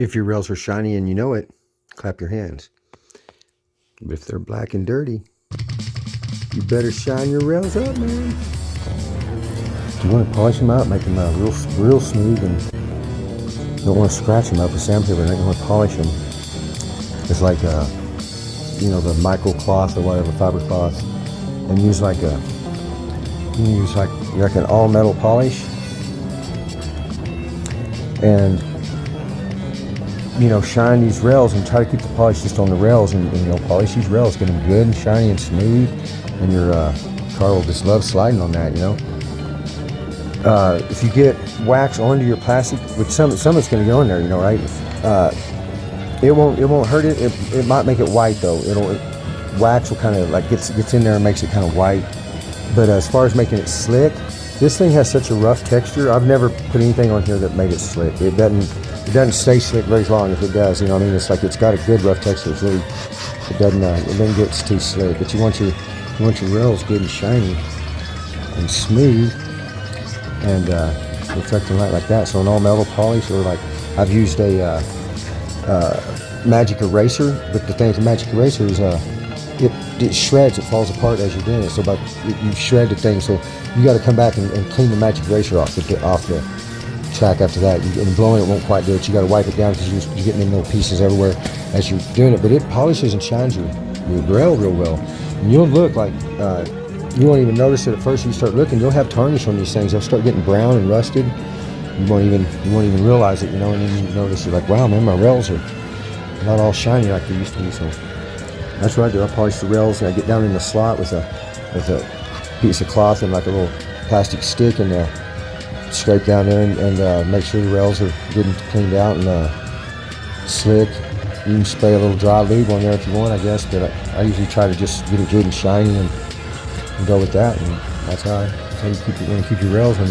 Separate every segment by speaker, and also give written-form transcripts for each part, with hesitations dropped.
Speaker 1: If your rails are shiny and you know it, clap your hands. But if they're black and dirty, you better shine your rails up, man. You want to polish them out, make them real smooth, and you don't want to scratch them up with sandpaper. You want to polish them. It's like the micro cloth or whatever, fiber cloth, and use like an all metal polish, and shine these rails and try to keep the polish just on the rails, and polish these rails, get them good and shiny and smooth, and your car will just love sliding on that. If you get wax onto your plastic, which some it's going to go in there, right? It won't hurt it. It might make it white though. Wax will kind of like gets in there and makes it kind of white. But as far as making it slick, this thing has such a rough texture. I've never put anything on here that made it slick. It doesn't stay slick very long. If it does, it's like it's got a good rough texture. It's really, it doesn't get too slick. But you want your rails good and shiny and smooth and reflecting light like that. So an all metal polish, or like I've used a magic eraser. But the thing with the magic eraser is it shreds, it falls apart as you're doing it. So you shred the thing, so you got to come back and clean the magic eraser off the track after that. And blowing it won't quite do it. You got to wipe it down because you're getting in little pieces everywhere as you're doing it. But it polishes and shines your rail real well. And you'll look like you won't even notice it at first. You start looking, you'll have tarnish on these things. They'll start getting brown and rusted. You won't even realize it, and then you notice, you're like, wow, man, my rails are not all shiny like they used to be. So that's what I do. I polish the rails, and I get down in the slot with a piece of cloth and like a little plastic stick, and scrape down there and make sure the rails are good and cleaned out and slick. You can spray a little dry lube on there if you want, I guess, but I usually try to just get it good and shiny and go with that. And that's how you want to keep your rails on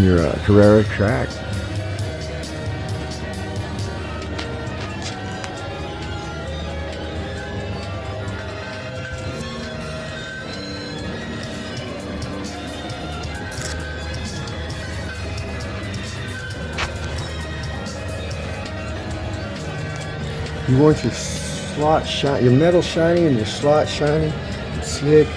Speaker 1: your Carrera track. You want your slot shiny, your metal shiny, and your slot shiny and slick.